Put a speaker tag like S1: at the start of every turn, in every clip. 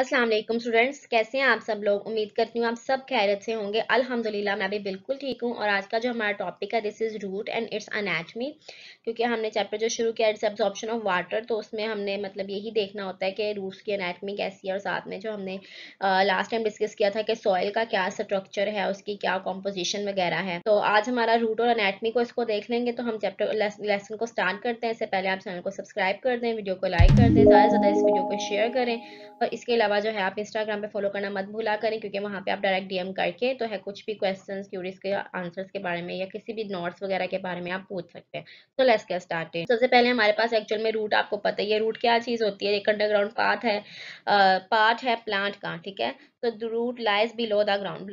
S1: अस्सलाम वालेकुम स्टूडेंट्स, कैसे हैं आप सब लोग। उम्मीद करती हूँ आप सब खैरियत से होंगे। अल्हम्दुलिल्लाह मैं भी बिल्कुल ठीक हूँ। और आज का जो हमारा टॉपिक है this is root and its anatomy. क्योंकि हमने चैप्टर जो शुरू किया इट्स एब्जॉर्प्शन ऑफ वाटर, तो उसमें हमने मतलब यही देखना होता है कि रूट्स की एनाटमी कैसी है। और साथ में जो हमने लास्ट टाइम डिस्कस किया था कि सॉइल का क्या स्ट्रक्चर है, उसकी क्या कॉम्पोजिशन वगैरह है। तो आज हमारा रूट और एनाटमी को इसको देख लेंगे। तो हम चैप्टर लेसन को स्टार्ट करते हैं। इससे पहले आप चैनल को सब्सक्राइब कर दें, वीडियो को लाइक कर दें, ज़्यादा से ज़्यादा इस वीडियो को शेयर करें। और इसके अलावा जो है आप इंस्टाग्राम पे फॉलो करना मत भूला करें, क्योंकि वहाँ पे आप डायरेक्ट डीएम करके तो है कुछ भी क्वेश्चंस क्यूरीज के आंसर्स के बारे में या किसी भी नोट्स वगैरह के बारे में आप पूछ सकते हैं। तो लेट्स गेट स्टार्टेड। सबसे पहले हमारे पास एक्चुअल में रूट, आपको पता ही है रूट क्या चीज़ होती है। एक अंडरग्राउंड पार्ट है प्लांट का, ठीक है। तो the root lies below the ground,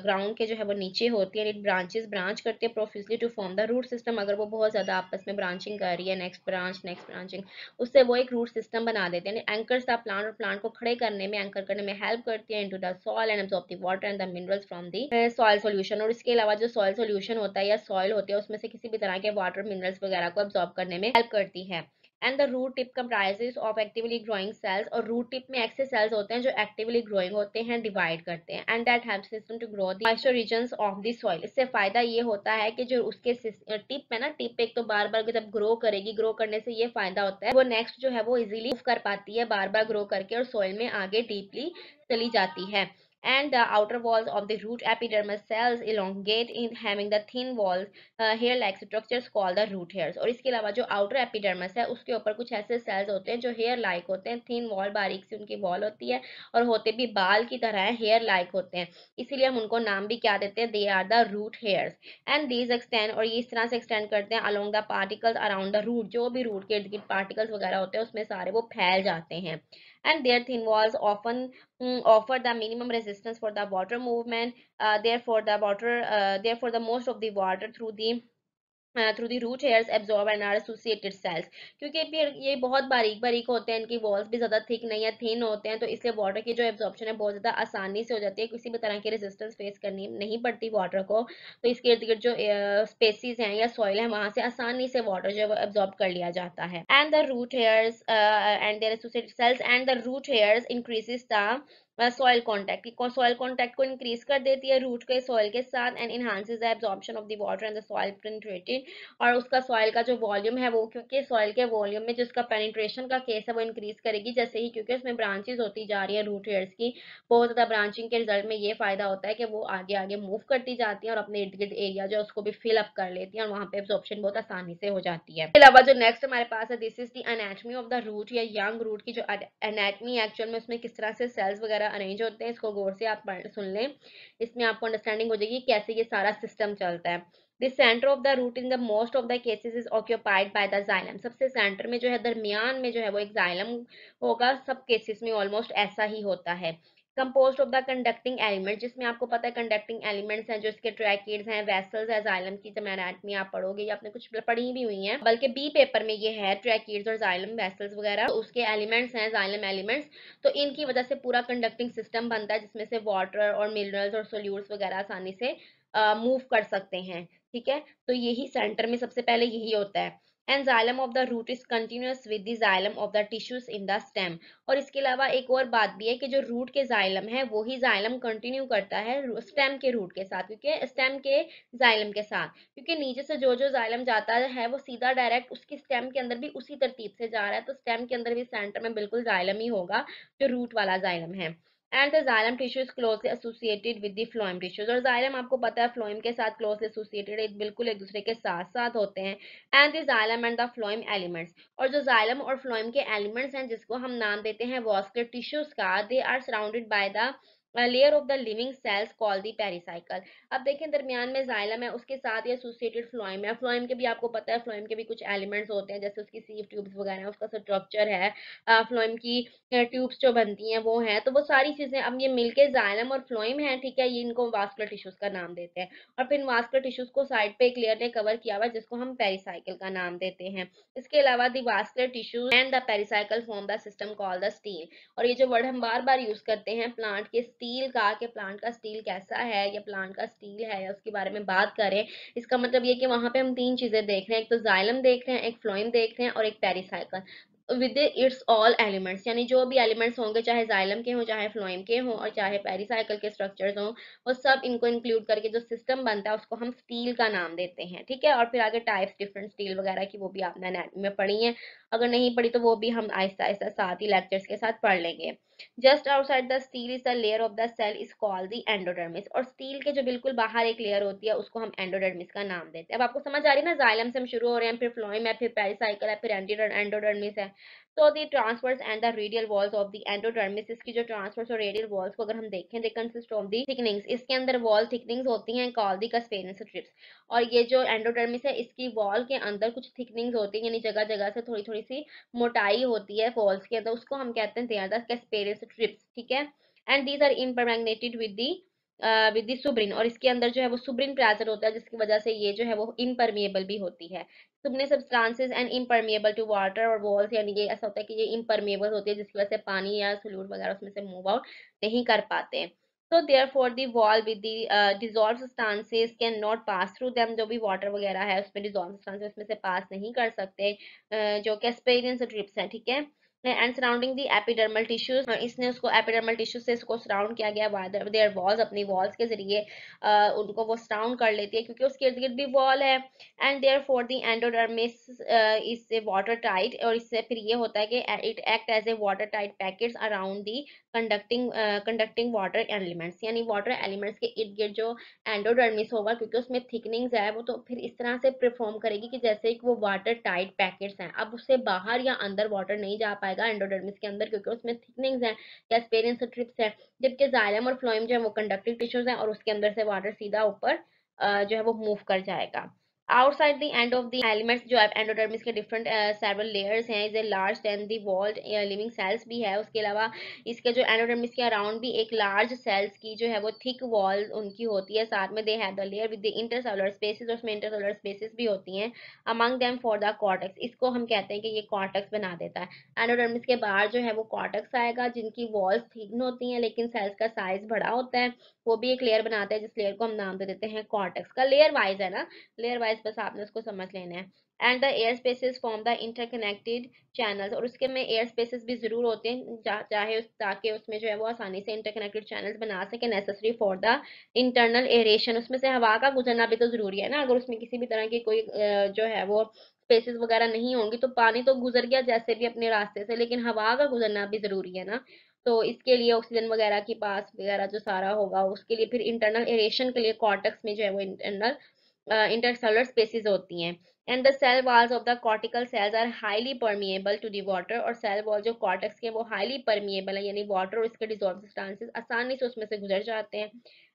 S1: ground के जो है वो नीचे होती है। इट ब्रांचेस, ब्रांच करती है profusely to form the root system. अगर वो बहुत ज़्यादा आपस में ब्रांचिंग कर रही है, नेक्स्ट ब्रांचिंग, उससे वो एक रूट सिस्टम बना देते हैं। एंकर्स द प्लांट, और प्लांट को खड़े करने में, एंकर करने में हेल्प करती है into the soil and absorb the water and the minerals from the soil solution. और इसके अलावा जो सॉइल सॉल्यूशन होता है या सॉइल होती है, उसमें से किसी भी तरह के वाटर मिनरल्स वगैरह को एब्जॉर्ब करने में हेल्प करती है। And the root tip comprises of actively growing cells, और रूट टिप में ऐसे सेल्स होते हैं जो एक्टिवली ग्रोइंग होते हैं, डिवाइड करते हैं। And that help system to grow the moisture regions of the soil. इससे फायदा ये होता है कि जो उसके टिप है ना, टिप एक तो बार बार जब ग्रो करेगी, ग्रो करने से ये फायदा होता है वो नेक्स्ट जो है वो इजीली मूव कर पाती है, बार बार ग्रो करके, और सॉइल में आगे डीपली चली जाती है। And the outer walls of the root epidermis cells elongate in having the thin walls, hair-like structures called the root hairs। और इसके अलावा जो outer epidermis है उसके ऊपर कुछ ऐसे cells होते हैं जो hair like होते हैं, thin wall, बारीक सी उनकी wall होती है, और होते भी बाल की तरह है, hair like होते हैं। इसीलिए हम उनको नाम भी क्या देते हैं, they are the root hairs। and these extend, और ये इस तरह से extend करते हैं along the particles around the root, जो भी root के इर्द गिर्द particles वगैरह होते हैं उसमें सारे वो फैल जाते हैं। and their thin walls often offer the minimum resistance for the water movement. Therefore the most of the water through the root hairs absorb and are associated cells। क्योंकि फिर ये बहुत बारीक बारीक होते हैं, इनकी वॉल्स भी ज़्यादा थिक नहीं है, थिन होते हैं, तो इसलिए वाटर की जो एब्जॉर्प्शन है बहुत ज़्यादा आसानी से हो जाती है, किसी भी तरह की रेजिस्टेंस फेस करनी नहीं पड़ती वाटर को। तो इसके इर्द गिर्द जो स्पेसिस हैं या सॉइल है वहाँ से आसानी से वाटर जो है एब्जॉर्ब कर लिया जाता है। And the root hairs and their associated cells and the root hairs increases the soil contact, soil contact को इंक्रीज कर देती है रूट के सॉइल के साथ, and enhances the absorption of the water and the soil penetrated. और उसका soil का जो वॉल्यूम है वो, क्योंकि सॉइल के वॉल्यूम में जिसका पेनिट्रेशन का केस है वो इंक्रीज करेगी जैसे ही, क्योंकि उसमें ब्रांचेस होती जा रही है रूट हेयर्स की। बहुत ज़्यादा ब्रांचिंग के रिजल्ट में ये फायदा होता है कि वो आगे आगे मूव करती जाती है और अपने इर्द गिर्द एरिया जो है उसको भी फिल अप कर लेती है, और वहाँ पे एब्जॉर्प्शन बहुत आसानी से हो जाती है। इसके अलावा जो नेक्स्ट हमारे पास है this is the anatomy of the root, या यंग रूट की जो एनाटमी एक्चुअल में उसमें किस तरह से सेल्स वगैरह अरेंज होते हैं, इसको गौर से आप सुन लें। इसमें आपको अंडरस्टैंडिंग हो जाएगी कैसे ये सारा सिस्टम चलता है। The center of the root in the most of the cases is occupied by the xylem। सबसे सेंटर में जो है, दरमियान में जो है वो एक xylem होगा। सब केसेस में ऑलमोस्ट ऐसा ही होता है। Composed of the conducting element, जिसमें आपको पता है कंडक्टिंग एलिमेंट्स हैं जो इसके ट्रैकिड्स हैं, वेसल्स है जाइलम की। जब एनाटमी आप पढ़ोगे या आपने कुछ पढ़ी भी हुई हैं, बल्कि बी पेपर में ये है ट्रैकिड्स और जाइलम वेसल्स वगैरह, तो उसके एलिमेंट्स हैं जाइलम एलिमेंट्स। तो इनकी वजह से पूरा कंडक्टिंग सिस्टम बनता है जिसमें से वाटर और मिनरल्स और सोल्यूट्स वगैरह आसानी से मूव कर सकते हैं, ठीक है। तो यही सेंटर में सबसे पहले यही होता है। And xylem of the root is continuous with the xylem of the tissues in the stem. और इसके अलावा एक और बात भी है कि जो रूट के जाइलम है वही जाइलम कंटिन्यू करता है स्टेम के रूट के साथ, क्योंकि स्टेम के जाइलम के साथ, क्योंकि नीचे से जो जो जाइलम जाता है वो सीधा डायरेक्ट उसकी स्टेम के अंदर भी उसी तरतीब से जा रहा है। तो स्टेम के अंदर भी सेंटर में बिल्कुल जाइलम ही होगा जो रूट वाला जाइलम है। And the xylem tissue is closely associated with the phloem tissues. और जाइलम आपको पता है फ्लोएम के साथ क्लोजली एसोसिएटेड है, बिल्कुल एक दूसरे के साथ साथ होते हैं। And the xylem and the phloem elements, और जो जाइलम और फ्लोएम के एलिमेंट्स हैं जिसको हम नाम देते हैं वॉस्कुलर टिश्यूज का, they are surrounded by the layer of the living cells called the pericycle. अब देखें दरमियान में जाइलम है, उसके साथ ये एसोसिएटेड फ्लोएम है। फ्लोएम के भी आपको पता है फ्लोएम के भी कुछ एलिमेंट्स होते हैं, जैसे उसकी सीव ट्यूब्स वगैरह, उसका स्ट्रक्चर है, फ्लोएम की ट्यूब्स जो बनती हैं वो हैं। तो वो सारी चीजें अब ये मिलके जाइलम और फ्लोएम है, ठीक है, ये इनको वास्कुलर टिश्यूज का नाम देते हैं। और फिर वास्कुलर टिश्यूज को साइड पे एक लेयर ने कवर किया हुआ है जिसको हम पेरिसाइकल का नाम देते हैं। इसके अलावा the vascular tissues and the pericycle form the system called the steel. और ये जो वर्ड हम बार बार यूज करते हैं प्लांट के स्टील का, कि प्लांट का स्टील कैसा है या प्लांट का स्टील है या उसके बारे में बात करें, इसका मतलब ये कि वहां पे हम तीन चीजें देख रहे हैं, एक तो जाइलम देख रहे हैं, एक फ्लोएम देख रहे हैं और एक pericycle. With its all elements, यानी जो भी एलिमेंट्स होंगे, चाहे जाइलम के हों, चाहे फ्लोएम के हों, और चाहे पेरिसाइकिल के स्ट्रक्चर्स हों, वो सब इनको इंक्लूड करके जो सिस्टम बनता है उसको हम स्टील का नाम देते हैं, ठीक है। और फिर आगे टाइप्स डिफरेंट स्टील वगैरह की वो भी आपने एनाटॉमी में पढ़ी है, अगर नहीं पढ़ी तो वो भी हम आहिस्ता आहिस्ता साथ ही लेक्चर्स के साथ पढ़ लेंगे। Just outside the stele is the layer of the cell is called the endodermis, और स्टील के जो बिल्कुल बाहर एक लेयर होती है उसको हम एंडोडर्मिस का नाम देते हैं। अब आपको समझ आ रही है ना, जाइलम से हम शुरू हो रहे हैं, फिर फ्लोएम है, फिर पेरिसाइकिल है, फिर एंडोडर्मिस है। तो the transverse and the radial walls of the endodermis, इसकी जो ट्रांसवर्स और रेडियल वॉल्स को अगर हम देखें, they consist of the thickenings, इसके अंदर वॉल थिकनिंग्स होती हैं कॉल्ड दी कास्पेरियन स्ट्रिप्स। और ये जो एंडोडर्मिस है इसकी वॉल के अंदर कुछ थिकनिंग्स होती हैं, यानी जगह जगह से थोड़ी थोड़ी सी मोटाई होती है वॉल्स के अंदर, उसको हम कहते हैं they are the Casparian strips, ठीक है। And these are impregnated with the suberin, और इसके अंदर जो है वो सुब्रिन प्रेजेंट होता है, जिसकी वजह से ये जो है वो इम्परमिएबल भी होती है। सुबने substances and impermeable to water और वॉल्स, यानी ये ऐसा होता है कि ये इम्परमिएबल होती है जिसकी वजह से पानी या सोल्यूट वगैरह उसमें से मूव आउट नहीं कर पाते हैं। तो therefore the wall with the dissolve substances can not pass through them, जो भी वाटर वगैरह है उसमें डिसॉल्व सब्सटेंसेस उसमें से पास नहीं कर सकते, जो कैस्पेरियन स्ट्रिप्स हैं, ठीक है। And surrounding the epidermal tissues, इसने उसको एपिडर्मल टिश्यूज से इसको सराउंड किया गया, देयर वॉल्स, अपनी वॉल्स के जरिए उनको वो सराउंड कर लेती है क्योंकि उसके इर्द गिर्द भी वॉल है। And therefore the endodermis is a water tight, और इससे फिर ये होता है कि it act as a water tight packets around the conducting water elements, यानी वाटर एलिमेंट्स के इर्द गिर्द जो एंडोडर्मिस होगा, क्योंकि उसमें थिकनिंग्स है वो, तो फिर इस तरह से परफॉर्म करेगी कि जैसे कि वो वाटर टाइट पैकेट्स हैं। अब उससे बाहर या अंदर वाटर नहीं जा पाएगा एंडोडर्मिस के अंदर, क्योंकि उसमें थिकनिंग्स हैं, कैस्पेरियन स्ट्रिप्स हैं, जबकि जाइलम और फ्लोएम जो है वो कंडक्टिव टिश्यूज हैं, और उसके अंदर से वाटर सीधा ऊपर जो है वो मूव कर जाएगा। Outside the end of the elements, जो एंडोडर्मिस के डिफरेंट सेवरल लेयर्स हैं, is a large than the walled living cells भी है। उसके अलावा इसके जो एंडोडर्मिस के अराउंड भी एक लार्ज सेल्स की जो है वो थिक वॉल उनकी होती है, साथ में दे have the layer with the intercellular spaces, और उसमें इंटरसेलुलर स्पेसेस भी होती हैं among them for the cortex, इसको हम कहते हैं कि ये कॉर्टेक्स बना देता है। एंडोडर्मिस के बाहर जो है वो कॉर्टेक्स आएगा, जिनकी वॉल्स थिन होती हैं लेकिन सेल्स का साइज बड़ा होता है, वो भी एक लेयर बनाते हैं, जिस लेयर को हम नाम दे देते हैं कॉर्टेक्स का। लेयर वाइज है ना, लेयर वाइज बस आपने उसको समझ लेना है। And the air spaces form the interconnected channels, और उसके में एयर स्पेसेस भी जरूर होते हैं, चाहे ताकि उसमें जो है वो आसानी से इंटरकनेक्टेड चैनल्स बना सके, necessary for the internal aeration, उसमें से हवा का गुजरना भी तो जरूरी है ना। अगर उसमें किसी भी तरह की कोई जो है वो स्पेसेस वगैरह नहीं होंगी तो पानी तो गुजर गया जैसे भी अपने रास्ते से, लेकिन हवा का गुजरना भी जरूरी है ना। तो इसके लिए ऑक्सीजन वगैरह की पास वगैरह जो सारा होगा उसके लिए फिर इंटरनल एरेशन के लिए कॉर्टेक्स में जो है वो इंटरनल intercellular spaces होती हैं। And the cell walls of the cortical cells are highly permeable to the water, और सेल वॉल जो कॉर्टेक्स के वो हाईली परमिएबल है, यानी वाटर और इसके डिसॉल्व सब्सटेंसेस आसानी से उसमें से गुजर जाते हैं।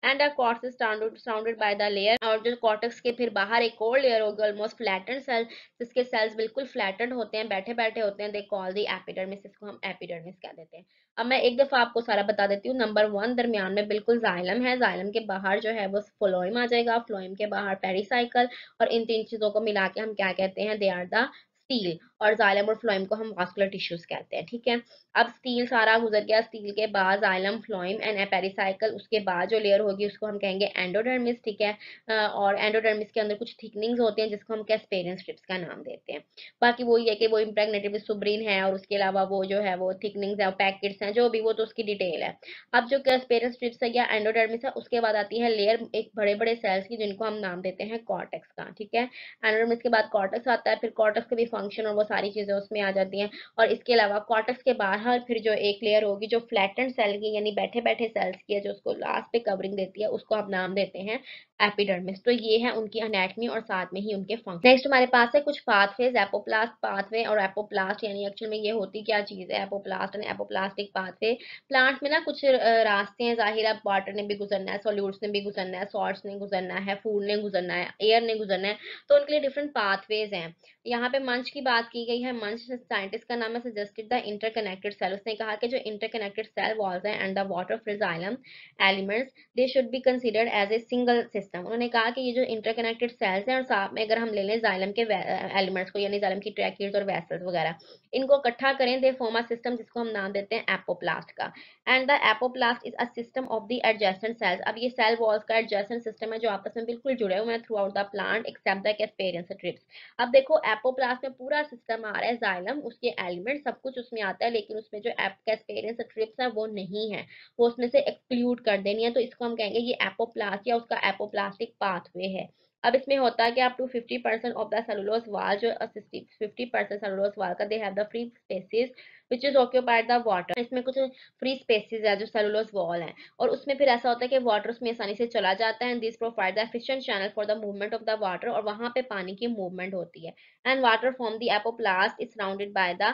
S1: And the courts surrounded by the layer, और जो कॉर्टेक्स के फिर बाहर एक और लेयर होगी ऑलमोस्ट फ्लैटेंड सेल, जिसके सेल्स बिल्कुल फ्लैटेंड होते हैं, बैठे बैठे होते हैं, दे कॉल द एपिडर्मिस, इसको हम एपिडर्मिस कह देते हैं। अब मैं एक दफा आपको सारा बता देती हूँ। नंबर 1, दरमियान में बिल्कुल जाइलम है, जाइलम के बाहर जो है वो फ्लोएम आ जाएगा, फ्लोएम के बाहर पेरिसाइकल, और इन तीन चीजों को मिला के हम क्या कहते हैं, दे आर द स्टील, और जाइलम और फ्लोएम को हम वास्कुलर टिश्यूज कहते हैं, ठीक है। अब स्टील सारा गुजर गया, स्टील के बाद जाइलम, फ्लोएम एंड पेरिसाइकल, उसके बाद जो लेयर होगी उसको हम कहेंगे एंडोडर्मिस, ठीक है। और एंडोडर्मिस के अंदर कुछ थिकनिंग्स होते हैं जिसको हम कैस्पेरियन स्ट्रिप्स का नाम देते हैं। बाकी वही है कि वो इम्प्रेग्नेटेड विद सुब्रीन है, और उसके अलावा वो जो है वो थिकनिंग्स है, पैकेट्स हैं, जो भी, वो तो उसकी डिटेल है। अब जो कैस्पेरियन स्ट्रिप्स है या एंडोडर्मिस है, उसके बाद आती है लेयर एक बड़े बड़े सेल्स की, जिनको हम नाम देते हैं कॉर्टेक्स का, ठीक है। एंडोडर्मिस के बाद कॉर्टेक्स आता है, फिर कॉर्टेक्स के भी फंक्शन और वो सारी चीजें उसमें आ जाती हैं। और इसके अलावा कॉर्टेक्स के बाहर फिर जो एक लेयर होगी जो फ्लैटेंड सेल की, यानी बैठे बैठे सेल्स की है, जो उसको लास्ट पे कवरिंग देती है, उसको हम नाम देते हैं एपिडर्मिस। तो ये है उनकी एनाटॉमी और साथ में ही उनके फंक्शन। नेक्स्ट हमारे पास है कुछ पाथवेज, एपोप्लास्ट पाथवे और एपोप्लास्ट, यानी एक्चुअल में ये होती क्या चीज है, apoplast and apoplastic pathway. Plants में ना कुछ रास्ते हैं, जाहिर है वाटर ने भी गुजरना है, सॉल्यूट्स ने भी गुजरना है, सॉल्ट्स ने गुजरना है, फूड ने गुजरना है, एयर ने गुजरना है, तो उनके लिए डिफरेंट पाथवेज हैं। यहाँ पे मंच की बात की गई है। मंच साइंटिस्ट का नाम है, सजेस्टेड द इंटरकनेक्टेड सेल, उसने कहा कि जो इंटरकनेक्टेड सेल वॉल्स हैं and the water fill xylem elements, they should be considered as a single system, system. उन्होंने कहा कि ये जो इंटरकनेक्टेड सेल्स हैं और साथ में अगर हम ले लें जाइलम के एलिमेंट्स को, यानी जाइलम की ट्रैकिड्स और वेसल्स वगैरह, इनको इकट्ठा करें, दे फॉर्म अ सिस्टम जिसको हम नाम देते हैं एपोप्लास्ट का। And the apoplast is a system of the adjacent cells. अब ये सेल वॉल्स का एडजेसेंट सिस्टम है जो आपस में बिल्कुल जुड़े हुए हैं throughout the plant except the Casparian strips. अब देखो एपोप्लास्ट में पूरा सिस्टम आ रहा है, जाइलम, उसके एलिमेंट सब कुछ उसमें आता है, लेकिन उसमें जो कैस्पेरियन स्ट्रिप्स है वो नहीं है, वो उसमें से एक्सक्लूड कर देनी है, तो इसको हम कहेंगे ये एपोप्लास्ट या उसका एपोप्लास्टिक पाथवे है। अब इसमें होता है कि up to 50% of the cellulose wall, जो 50% सेलुलोज वाल का, they have the free spaces which is occupied the water. इसमें कुछ फ्री स्पेसेस है जो सेलुलोज वॉल है, और उसमें फिर ऐसा होता है कि वाटर उसमें आसानी से चला जाता है, and this provide the efficient channel for the movement of the water, और वहां पे पानी की मूवमेंट होती है। And water from the apoplast is surrounded by the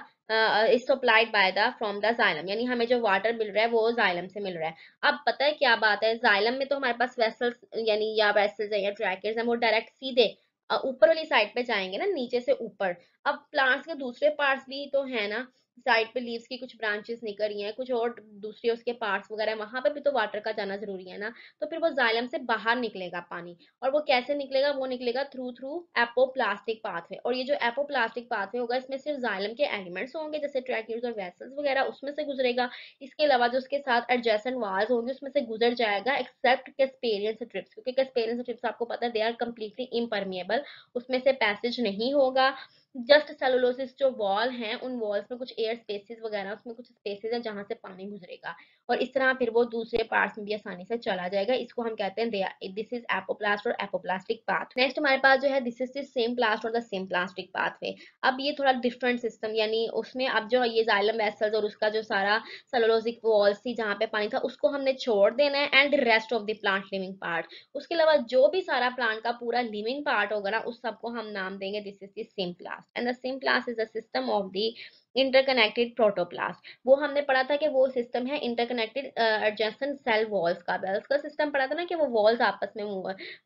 S1: is supplied by the from the xylem, यानी हमें जो वाटर मिल रहा है वो जाइलम से मिल रहा है। अब पता है क्या बात है, जाइलम में तो हमारे पास वेसल्स, यानी या वेसल्स है या ट्रैकेट्स हैं, वो डायरेक्ट सीधे ऊपर वाली साइड पे जाएंगे ना, नीचे से ऊपर। अब प्लांट्स के दूसरे पार्ट्स भी तो है ना, साइड पे लीव्स की कुछ ब्रांचेस निकल रही हैं, कुछ और दूसरे उसके पार्ट्स वगैरह, वहां पे भी तो वाटर का जाना जरूरी है ना। तो फिर वो जाइलम से बाहर निकलेगा पानी, और वो कैसे निकलेगा, वो निकलेगा थ्रू थ्रू एपोप्लास्टिक पाथवे। और ये जो एपोप्लास्टिक पाथवे होगा, इसमें सिर्फ जाइलम के एलिमेंट्स होंगे जैसे ट्रैक्यूल्स और वेसल्स वगैरह, उसमें से गुजरेगा। इसके अलावा जो उसके साथ एडजेसेंट वाल्स होंगे उसमें से गुजर जाएगा, एक्सेप्ट कैस्पेरियन स्ट्रिप्स, क्योंकि कैस्पेरियन स्ट्रिप्स आपको पता है दे आर कंप्लीटली इम्परमिएबल, उसमें से पैसेज नहीं होगा। जस्ट सेलुलोसिस जो वॉल हैं, उन वॉल्स में कुछ एयर स्पेसेस वगैरह, उसमें कुछ स्पेसेस हैं जहां से पानी गुजरेगा, और इस तरह फिर वो दूसरे पार्ट्स में भी आसानी से चला जाएगा। इसको हम कहते हैं दिस इज एपोप्लास्ट और एपोप्लास्टिक पाथ। नेक्स्ट हमारे पास जो है दिस इज द सेम प्लास्ट और द सेम प्लास्टिक पाथवे। अब ये थोड़ा डिफरेंट सिस्टम, यानी उसमें अब जो ये जाइलम वेसल्स और उसका जो सारा सेलुलोसिक वॉल्स थी जहाँ पे पानी था, उसको हमने छोड़ देना है, and rest of the plant living part, उसके अलावा जो भी सारा प्लांट का पूरा लिविंग पार्ट होगा ना, उस सबको हम नाम देंगे this is the symplast. And the symplast is a system of the interconnected protoplast. वो हमने पढ़ा था कि वो सिस्टम है इंटरकनेक्टेड एडजेसेंट सेल वॉल्स का। बेल्स का सिस्टम पढ़ा था ना कि वो वॉल्स आपस में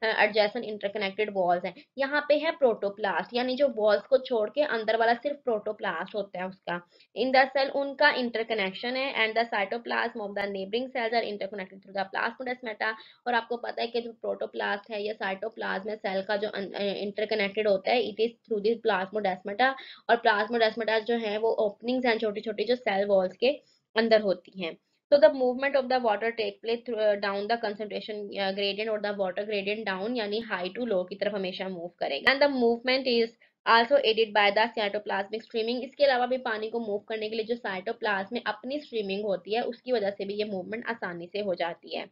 S1: एडजेसेंट इंटरकनेक्टेड वॉल्स हैं। यहाँ पे है प्रोटोप्लास्ट, यानी जो वॉल्स को छोड़ के अंदर वाला सिर्फ प्रोटोप्लास्ट होता है उसका। इन द सेल उनका इंटरकनेक्शन है, and the cytoplasm of the neighbouring cells are interconnected through the plasmodesmata. और आपको पता है कि जो प्रोटोप्लास्ट है या साइटोप्लाज्म है, सेल का जो इंटरकनेक्टेड होता है, it is through this plasmodesmata. और प्लाज्मोडेस्माटा जो है वो ओपनिंग्स हैं छोटी छोटी, जो सेल वॉल्स के अंदर होती हैं। So the movement of the water take place down the concentration gradient, और the water gradient down यानी high to low की तरफ हमेशा move करेगा। And the movement is also aided by the cytoplasmic streaming। इसके अलावा भी पानी को मूव करने के लिए जो साइटोप्लाज्म में अपनी स्ट्रीमिंग होती है, उसकी वजह से भी ये मूवमेंट आसानी से हो जाती है।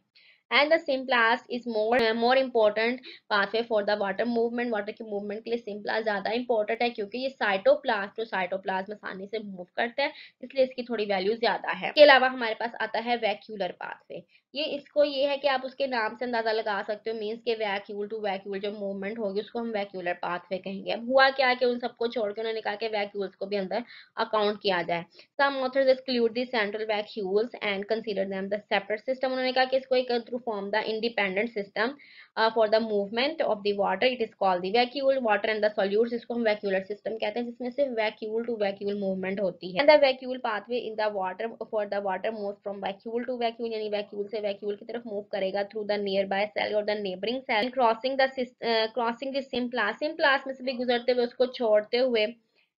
S1: And the symplast is more important pathway for the water movement. Water की मूवमेंट के लिए सिम्प्लास्ट ज्यादा इंपॉर्टेंट है, क्योंकि ये साइटोप्लास्ट जो साइटोप्लाज्म आसानी से मूव करता है, इसलिए इसकी थोड़ी वैल्यू ज्यादा है। इसके अलावा हमारे पास आता है वैक्यूलर पाथवे। ये है कि आप उसके नाम से अंदाजा लगा सकते हो, मीन्स के वैक्यूल टू वैक्यूल जो मूवमेंट होगी उसको हम वैक्यूलर पाथवे कहेंगे। अब हुआ क्या कि उन सबको छोड़ के उन्होंने कहा कि वैक्यूल्स को भी अंदर अकाउंट किया जाए। Some authors exclude the central vacuoles and consider them the separate system। उन्होंने कहा कि इसको एक to form the independent system for the movement of the water, it is called the vacuole। water and the solutes इसको हम vacuolar system कहते हैं, जिसमें सिर्फ vacuole to vacuole movement होती है। And the vacuole pathway in the water, for the water moves from vacuole to vacuole, यानी vacuole से vacuole की तरफ move करेगा through the nearby cell or the neighboring cell, crossing the symplasm में से भी गुजरते हुए, उसको छोड़ते हुए।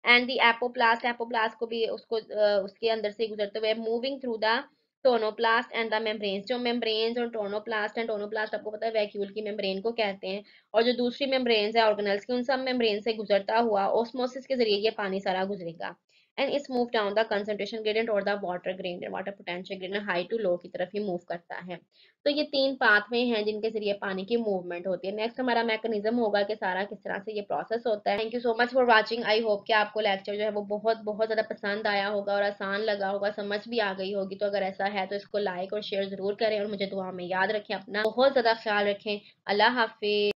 S1: एंड दी एपोप्लास्ट को भी उसको उसके अंदर से गुजरते हुए moving through the tonoplast and the membranes. जो मेम्ब्रेन्स और टोनोप्लास्ट आपको पता है वैक्यूल की मेम्ब्रेन को कहते हैं, और जो दूसरी मेम्ब्रेन्स है ऑर्गेनल्स की, उन सब मेम्ब्रेन से गुजरता हुआ ऑस्मोसिस के जरिए ये पानी सारा गुजरेगा। And it's move down the concentration gradient और the water gradient, water potential gradient high to low की तरफ ही मूव करता है। तो ये तीन पाथवे हैं जिनके जरिए पानी की मूवमेंट होती है। नेक्स्ट हमारा मैकेनिज्म होगा कि सारा किस तरह से ये प्रोसेस होता है। Thank you so much for watching. I hope कि आपको लेक्चर जो है वो बहुत बहुत ज़्यादा पसंद आया होगा और आसान लगा होगा, समझ भी आ गई होगी। तो अगर ऐसा है तो इसको लाइक और शेयर ज़रूर करें, और मुझे दुआ में याद रखें। अपना बहुत ज़्यादा ख्याल रखें। अल्लाह हाफिज।